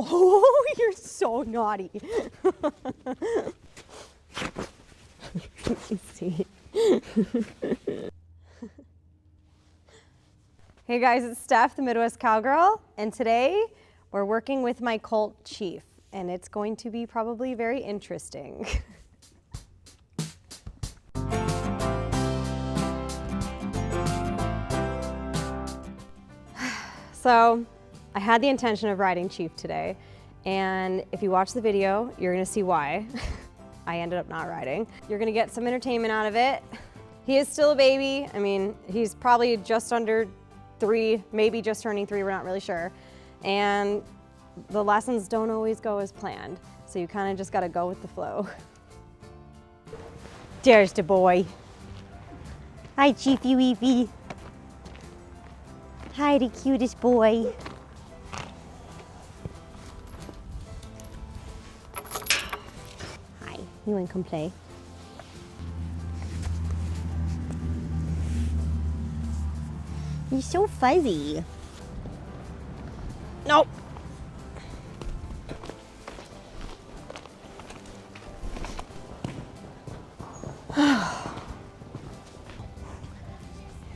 Oh, you're so naughty. See. Hey guys, it's Steph, the Midwest Cowgirl, and today we're working with my Colt Chief, and it's going to be probably very interesting. So, I had the intention of riding Chief today, and if you watch the video, you're gonna see why I ended up not riding. You're gonna get some entertainment out of it. He is still a baby. I mean, he's probably just under 3, maybe just turning 3, we're not really sure. And the lessons don't always go as planned, so you kind of just gotta go with the flow. There's the boy. Hi, Chiefy Weefy. Hi, the cutest boy. Hi, you wanna come play? You're so fuzzy. Nope.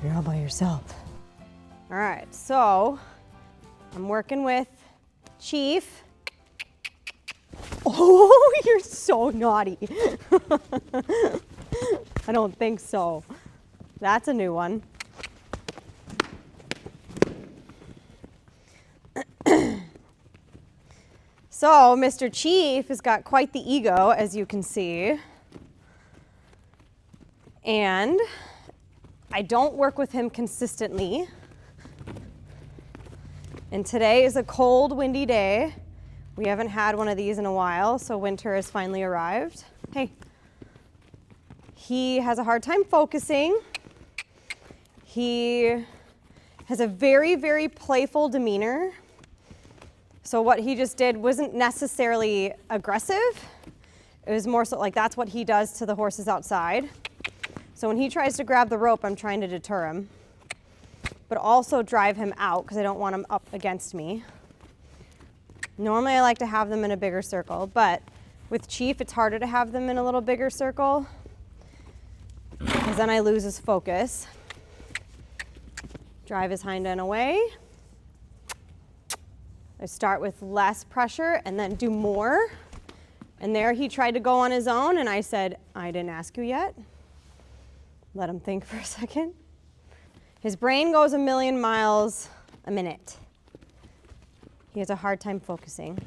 You're all by yourself. All right, so I'm working with Chief. Oh, you're so naughty. I don't think so. That's a new one. So, Mr. Chief has got quite the ego, as you can see. And I don't work with him consistently. And today is a cold, windy day. We haven't had one of these in a while, so winter has finally arrived. Hey. He has a hard time focusing. He has a very, very playful demeanor. So what he just did wasn't necessarily aggressive. It was more so like that's what he does to the horses outside. So when he tries to grab the rope, I'm trying to deter him, but also drive him out because I don't want him up against me. Normally I like to have them in a bigger circle, but with Chief, it's harder to have them in a little bigger circle because then I lose his focus. Drive his hind end away. I start with less pressure and then do more. And there he tried to go on his own and I said, I didn't ask you yet. Let him think for a second. His brain goes 1,000,000 miles a minute. He has a hard time focusing.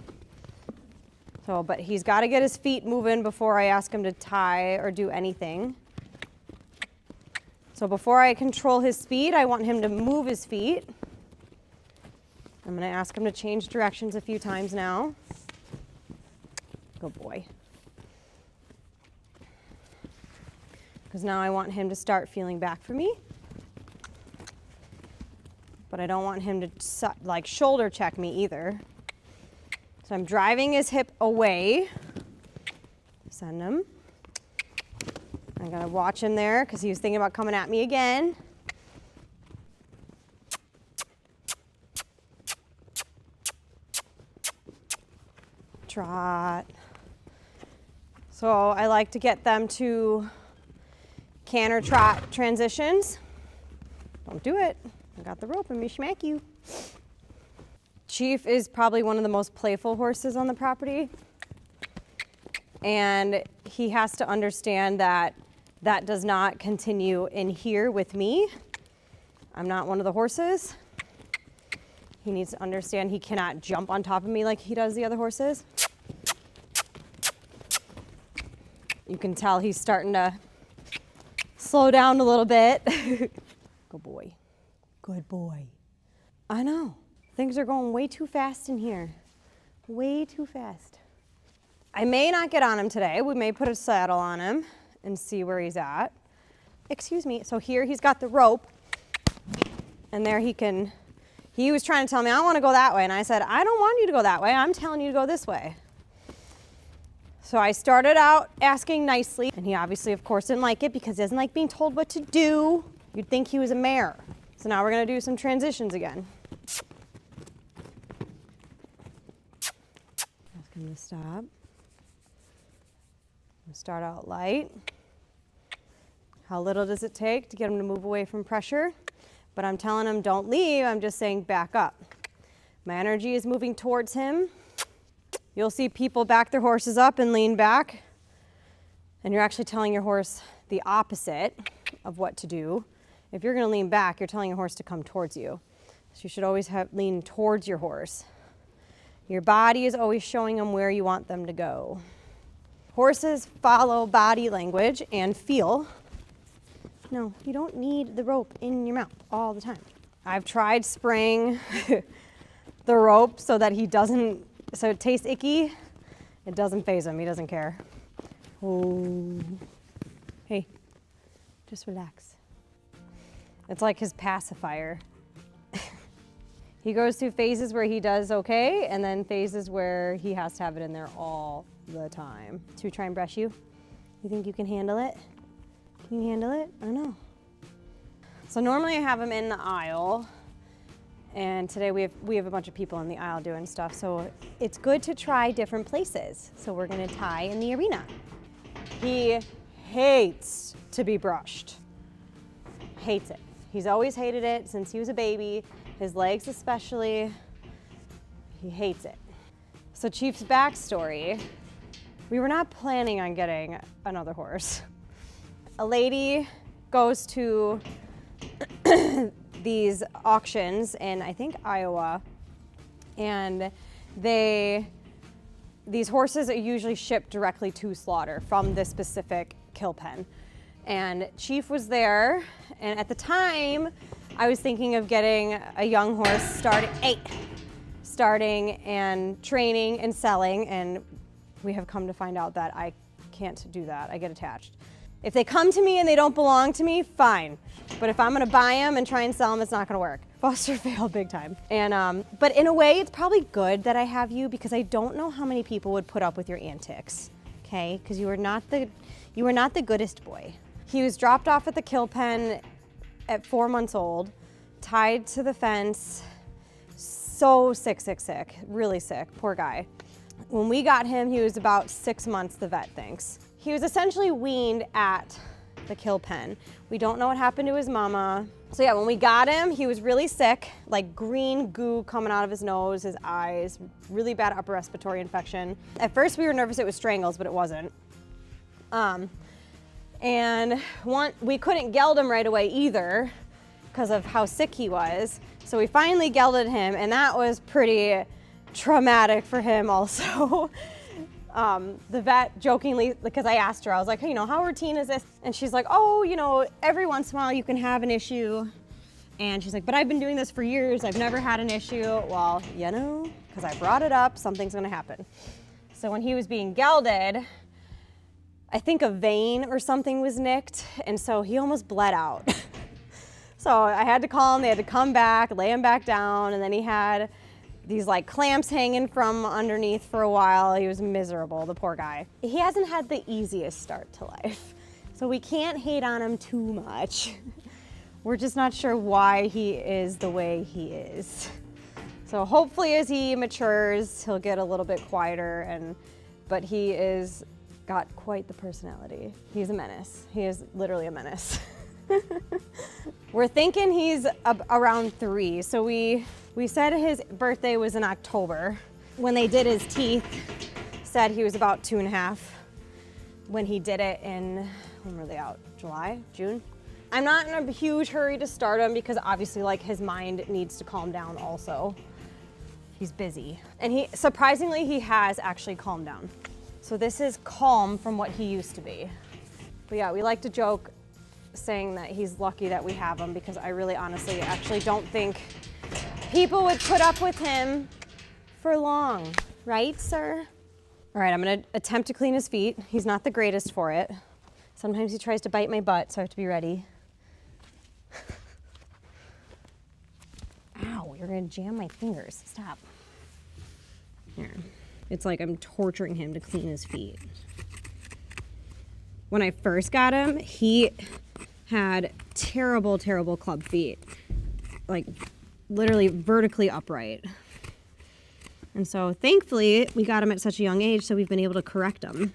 So, but he's got to get his feet moving before I ask him to tie or do anything. So before I control his speed, I want him to move his feet. I'm going to ask him to change directions a few times now. Good boy. Because now I want him to start feeling back for me. But I don't want him to like shoulder check me either. So I'm driving his hip away. Send him. I gotta watch him there because he was thinking about coming at me again. Trot. So I like to get them to canter trot transitions. Don't do it. I got the rope and me smack you. Chief is probably one of the most playful horses on the property. And he has to understand that that does not continue in here with me. I'm not one of the horses. He needs to understand he cannot jump on top of me like he does the other horses. You can tell he's starting to slow down a little bit. Good boy. Good boy. I know. Things are going way too fast in here. Way too fast. I may not get on him today. We may put a saddle on him and see where he's at. Excuse me. So here he's got the rope. And there he was trying to tell me, I want to go that way. And I said, I don't want you to go that way. I'm telling you to go this way. So I started out asking nicely. And he obviously, of course, didn't like it because he doesn't like being told what to do. You'd think he was a mare. So now we're going to do some transitions again. I'm gonna stop. I'm gonna start out light. How little does it take to get him to move away from pressure? But I'm telling him don't leave, I'm just saying back up. My energy is moving towards him. You'll see people back their horses up and lean back. And you're actually telling your horse the opposite of what to do. If you're gonna lean back, you're telling your horse to come towards you. So you should always lean towards your horse. Your body is always showing them where you want them to go. Horses follow body language and feel. No, you don't need the rope in your mouth all the time. I've tried spraying the rope so that he doesn't, so it tastes icky. It doesn't faze him, he doesn't care. Oh, hey, just relax. It's like his pacifier. He goes through phases where he does okay, and then phases where he has to have it in there all the time. Should we try and brush you? You think you can handle it? Can you handle it? I don't know. So normally I have him in the aisle, and today we have a bunch of people in the aisle doing stuff, so it's good to try different places. So we're gonna tie in the arena. He hates to be brushed. Hates it. He's always hated it since he was a baby. His legs especially, he hates it. So Chief's backstory, we were not planning on getting another horse. A lady goes to these auctions in, I think, Iowa, and these horses are usually shipped directly to slaughter from this specific kill pen. And Chief was there, and at the time, I was thinking of getting a young horse starting and training and selling, and we have come to find out that I can't do that. I get attached. If they come to me and they don't belong to me, fine. But if I'm gonna buy them and try and sell them, it's not gonna work. Foster failed big time. And but in a way, it's probably good that I have you because I don't know how many people would put up with your antics, okay? Because you were not the goodest boy. He was dropped off at the kill pen at 4 months old, tied to the fence, so sick, really sick, poor guy. When we got him, he was about 6 months, the vet thinks. He was essentially weaned at the kill pen. We don't know what happened to his mama. So yeah, when we got him, he was really sick, like green goo coming out of his nose, his eyes, really bad upper respiratory infection. At first we were nervous it was strangles, but it wasn't. And we couldn't geld him right away either because of how sick he was. So we finally gelded him, and that was pretty traumatic for him also. The vet jokingly, because I asked her, I was like, hey, how routine is this? And she's like, oh, every once in a while you can have an issue. And she's like, but I've been doing this for years. I've never had an issue. Well, because I brought it up, something's gonna happen. So when he was being gelded, I think a vein or something was nicked, and so he almost bled out. So I had to call him, they had to come back, lay him back down, and then he had these like clamps hanging from underneath for a while. He was miserable, the poor guy. He hasn't had the easiest start to life, so we can't hate on him too much. We're just not sure why he is the way he is. So hopefully as he matures, he'll get a little bit quieter, but he is got quite the personality. He's a menace. He is literally a menace. We're thinking he's around 3. So we said his birthday was in October. When they did his teeth, said he was about 2.5. When he did it when were they out? July? June? I'm not in a huge hurry to start him because obviously his mind needs to calm down also. He's busy. And surprisingly, he has actually calmed down. So this is calm from what he used to be. But yeah, we like to joke saying that he's lucky that we have him because I really honestly actually don't think people would put up with him for long. Right, sir? All right, I'm gonna attempt to clean his feet. He's not the greatest for it. Sometimes he tries to bite my butt, so I have to be ready. Ow, you're gonna jam my fingers. Stop. Here. It's like I'm torturing him to clean his feet. When I first got him, he had terrible, terrible club feet. Like literally vertically upright. And so thankfully we got them at such a young age, so we've been able to correct them.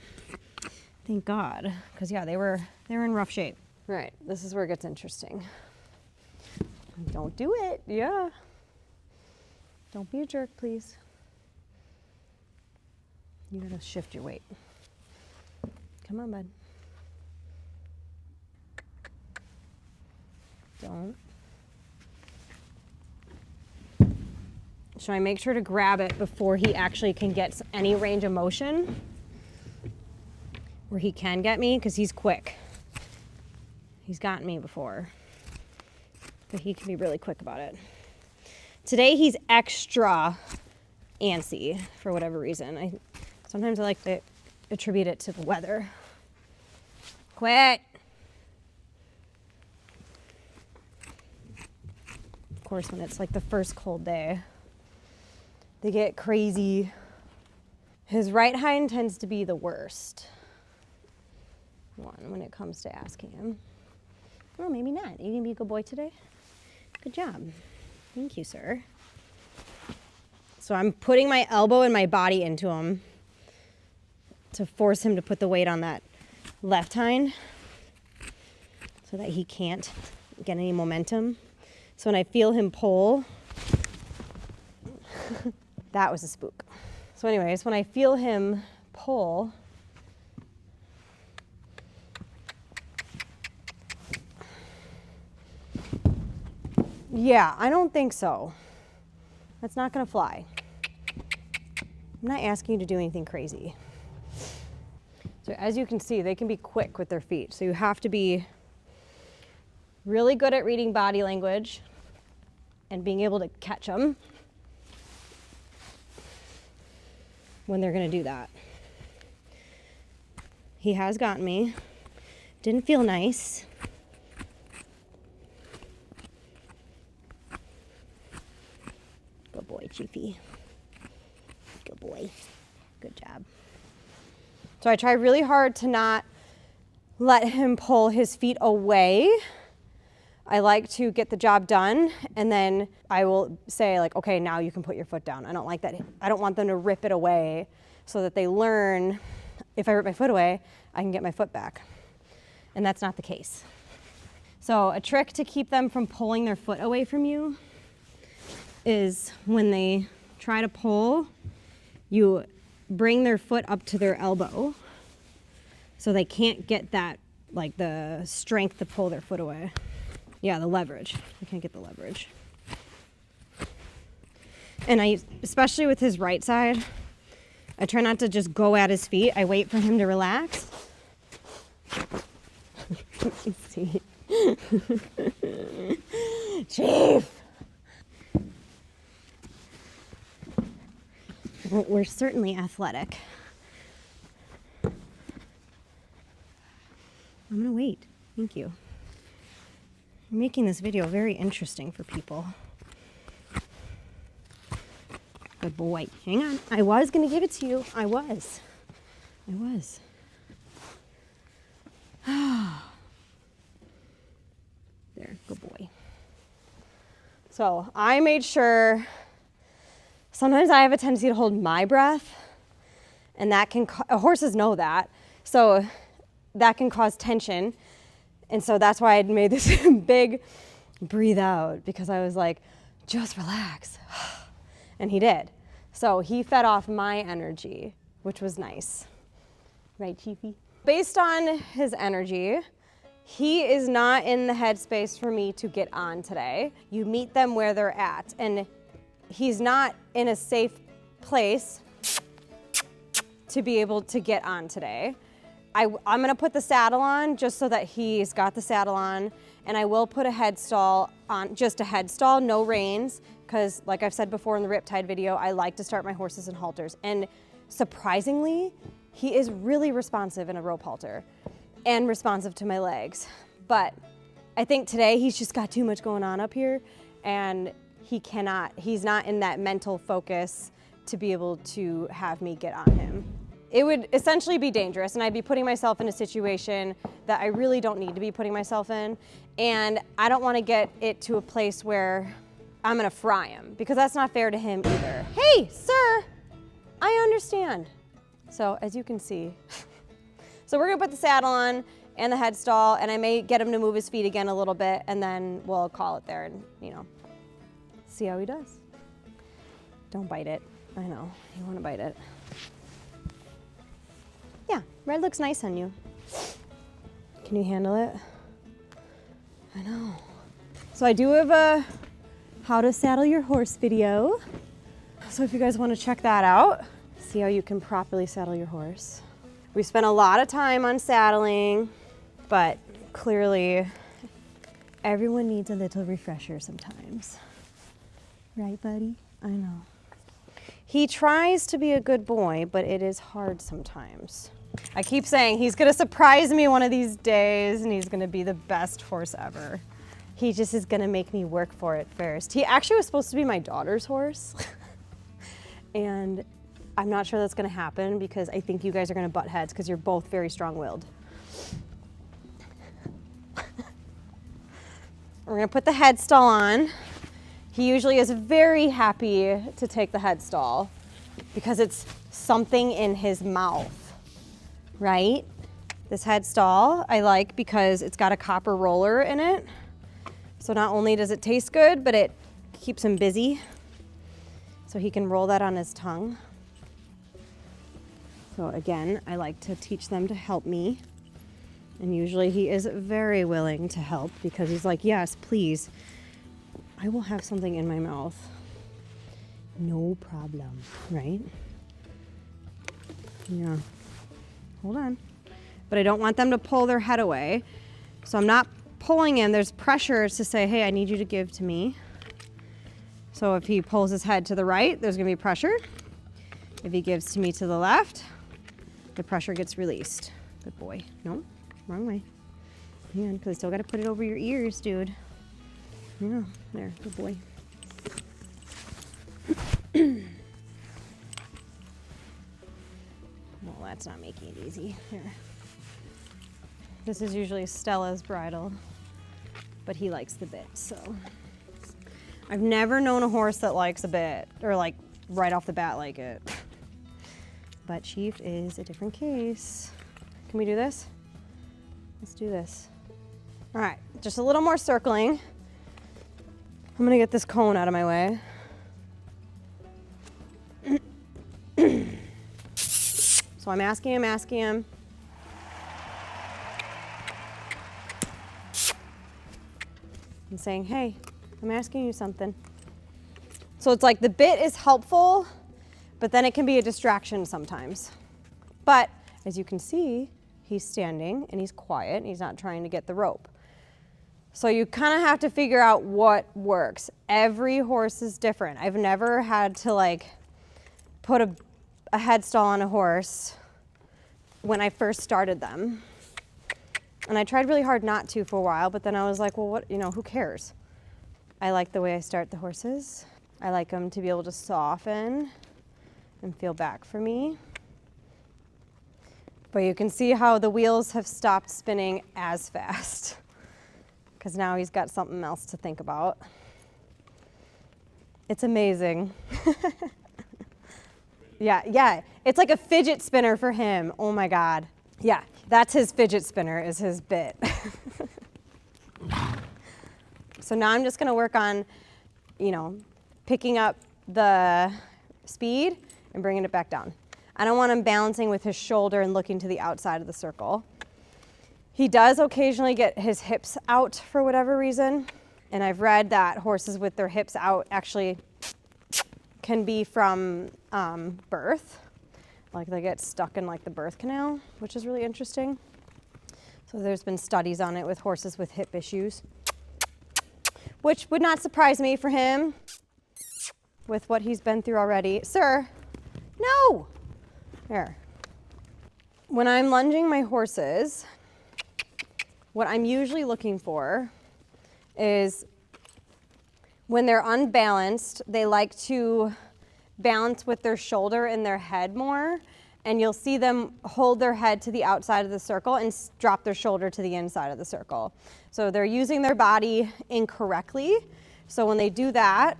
Thank God, because yeah, they were in rough shape. All right, this is where it gets interesting. Don't do it, yeah. Don't be a jerk, please. You gotta shift your weight. Come on, bud. Don't. Should I make sure to grab it before he actually can get any range of motion? Where he can get me, because he's quick. He's gotten me before. But he can be really quick about it. Today he's extra antsy for whatever reason. Sometimes I like to attribute it to the weather. Quit! Of course, when it's like the first cold day, they get crazy. His right hind tends to be the worst one when it comes to asking him. Well, maybe not. You gonna be a good boy today? Good job. Thank you, sir. So I'm putting my elbow and my body into him to force him to put the weight on that left hind so that he can't get any momentum. So when I feel him pull, that was a spook. So anyways, when I feel him pull, yeah, I don't think so. That's not gonna fly. I'm not asking you to do anything crazy. So as you can see, they can be quick with their feet. So you have to be really good at reading body language and being able to catch them when they're gonna do that. He has gotten me. Didn't feel nice. Good boy, Chiefy. Good boy. Good job. So I try really hard to not let him pull his feet away. I like to get the job done, and then I will say, like, okay, now you can put your foot down. I don't like that. I don't want them to rip it away, so that they learn, if I rip my foot away, I can get my foot back. And that's not the case. So a trick to keep them from pulling their foot away from you is when they try to pull, you bring their foot up to their elbow so they can't get that, like, the strength to pull their foot away. Yeah, the leverage. I can't get the leverage. And I, especially with his right side, I try not to just go at his feet. I wait for him to relax. See? Chief! Well, we're certainly athletic. I'm gonna wait. Thank you. I'm making this video very interesting for people. Good boy. Hang on. I was gonna give it to you. I was. There, good boy. So I made sure, sometimes I have a tendency to hold my breath, and that can, horses know that, so that can cause tension. And so that's why I made this big breathe out, because I was like, just relax. And he did. So he fed off my energy, which was nice. Right, Chiefy? Based on his energy, he is not in the headspace for me to get on today. You meet them where they're at, and he's not in a safe place to be able to get on today. I'm gonna put the saddle on just so that he's got the saddle on, and I will put a head stall on, just a head stall, no reins, because like I've said before in the Riptide video, I like to start my horses in halters, and surprisingly, he is really responsive in a rope halter and responsive to my legs. But I think today he's just got too much going on up here, and he's not in that mental focus to be able to have me get on him. It would essentially be dangerous, and I'd be putting myself in a situation that I really don't need to be putting myself in. And I don't want to get it to a place where I'm gonna fry him, because that's not fair to him either. Hey, sir! understand. So as you can see, so we're gonna put the saddle on and the head stall, and I may get him to move his feet again a little bit, and then we'll call it there and, you know, see how he does. Don't bite it. I know, you wanna bite it. Yeah, red looks nice on you. Can you handle it? I know. So I do have a how to saddle your horse video. So if you guys want to check that out, see how you can properly saddle your horse. We spent a lot of time on saddling, but clearly everyone needs a little refresher sometimes. Right, buddy? I know. He tries to be a good boy, but it is hard sometimes. I keep saying he's gonna surprise me one of these days and he's gonna be the best horse ever. He just is gonna make me work for it first. He actually was supposed to be my daughter's horse. And I'm not sure that's gonna happen because I think you guys are gonna butt heads because you're both very strong-willed. We're gonna put the head stall on. He usually is very happy to take the head stall because it's something in his mouth. Right? This head stall I like because it's got a copper roller in it. So not only does it taste good, but it keeps him busy. So he can roll that on his tongue. So again, I like to teach them to help me. And usually he is very willing to help because he's like, yes, please. I will have something in my mouth. No problem, right? Yeah. Hold on. But I don't want them to pull their head away. So I'm not pulling him. There's pressure to say, hey, I need you to give to me. So if he pulls his head to the right, there's gonna be pressure. If he gives to me to the left, the pressure gets released. Good boy. No, wrong way. Hang on, because I still gotta put it over your ears, dude. Yeah, there, good boy. Well, that's not making it easy. Here. This is usually Stella's bridle, but he likes the bit, so. I've never known a horse that likes a bit, or like right off the bat like it. But Chief is a different case. Can we do this? Let's do this. All right, just a little more circling. I'm gonna get this cone out of my way. So I'm asking him. I'm saying, hey, I'm asking you something. So it's like the bit is helpful, but then it can be a distraction sometimes. But as you can see, he's standing and he's quiet and he's not trying to get the rope. So you kind of have to figure out what works. Every horse is different. I've never had to like put a head stall on a horse when I first started them. And I tried really hard not to for a while, but then I was like, well, what, you know, who cares? I like the way I start the horses. I like them to be able to soften and feel back for me. But you can see how the wheels have stopped spinning as fast because now he's got something else to think about. It's amazing. Yeah, it's like a fidget spinner for him. Oh my God. Yeah, that's his fidget spinner, is his bit. So now I'm just gonna work on, you know, picking up the speed and bringing it back down. I don't want him balancing with his shoulder and looking to the outside of the circle. He does occasionally get his hips out for whatever reason. And I've read that horses with their hips out actually can be from birth. Like they get stuck in like the birth canal, which is really interesting. So there's been studies on it with horses with hip issues, which would not surprise me for him with what he's been through already. Sir, no. Here. When I'm lunging my horses, what I'm usually looking for is when they're unbalanced, they like to balance with their shoulder and their head more, and you'll see them hold their head to the outside of the circle and drop their shoulder to the inside of the circle. So they're using their body incorrectly. So when they do that,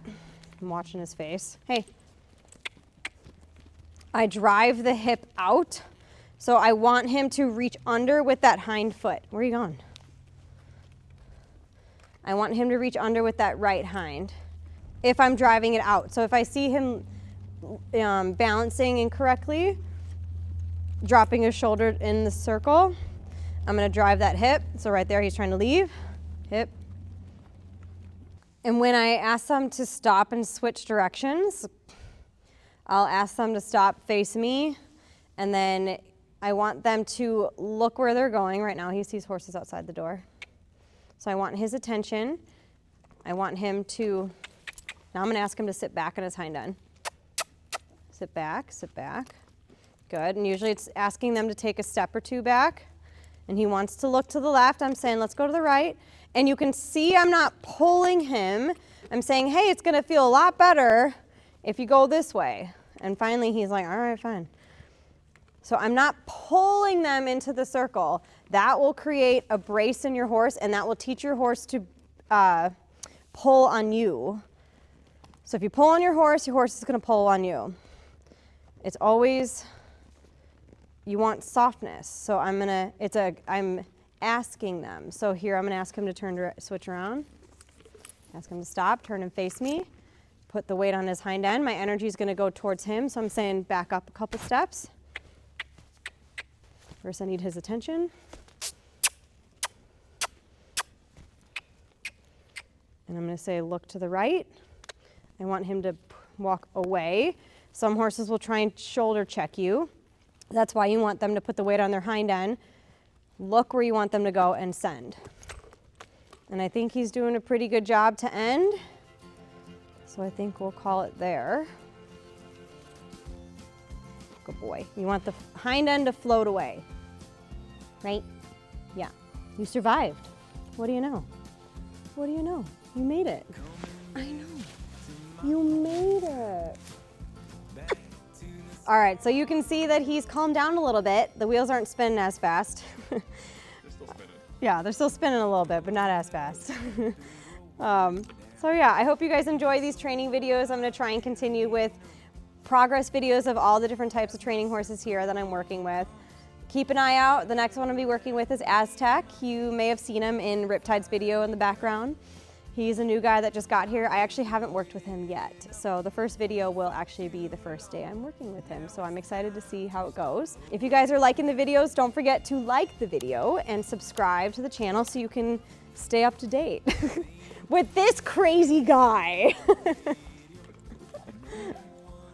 I'm watching his face. Hey, I drive the hip out. So I want him to reach under with that hind foot. Where are you going? I want him to reach under with that right hind if I'm driving it out. So if I see him balancing incorrectly, dropping his shoulder in the circle, I'm gonna drive that hip. So right there, he's trying to leave, hip. And when I ask them to stop and switch directions, I'll ask them to stop, face me, and then I want them to look where they're going. Right now, he sees horses outside the door. So I want his attention. I want him to, now I'm gonna ask him to sit back on his hind end. Sit back, sit back. Good, and usually it's asking them to take a step or two back. And he wants to look to the left. I'm saying, let's go to the right. And you can see I'm not pulling him. I'm saying, hey, it's gonna feel a lot better if you go this way. And finally he's like, all right, fine. So I'm not pulling them into the circle. That will create a brace in your horse, and that will teach your horse to pull on you. So if you pull on your horse is gonna pull on you. It's always, you want softness. So I'm asking them. So here I'm gonna ask him to switch around. Ask him to stop, turn and face me. Put the weight on his hind end. My energy is gonna go towards him, so I'm saying back up a couple steps. First I need his attention. And I'm gonna say look to the right. I want him to walk away. Some horses will try and shoulder check you. That's why you want them to put the weight on their hind end. Look where you want them to go and send. And I think he's doing a pretty good job to end. So I think we'll call it there. Good boy. You want the hind end to float away, right? Yeah. You survived. What do you know? What do you know? You made it. I know. You made it. All right, so you can see that he's calmed down a little bit. The wheels aren't spinning as fast. They're still spinning. Yeah, they're still spinning a little bit, but not as fast. So yeah, I hope you guys enjoy these training videos. I'm gonna try and continue with progress videos of all the different types of training horses here that I'm working with. Keep an eye out. The next one I'll be working with is Aztec. You may have seen him in Riptide's video in the background. He's a new guy that just got here. I actually haven't worked with him yet. So the first video will actually be the first day I'm working with him. So I'm excited to see how it goes. If you guys are liking the videos, don't forget to like the video and subscribe to the channel so you can stay up to date with this crazy guy.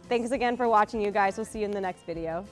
Thanks again for watching, you guys. We'll see you in the next video.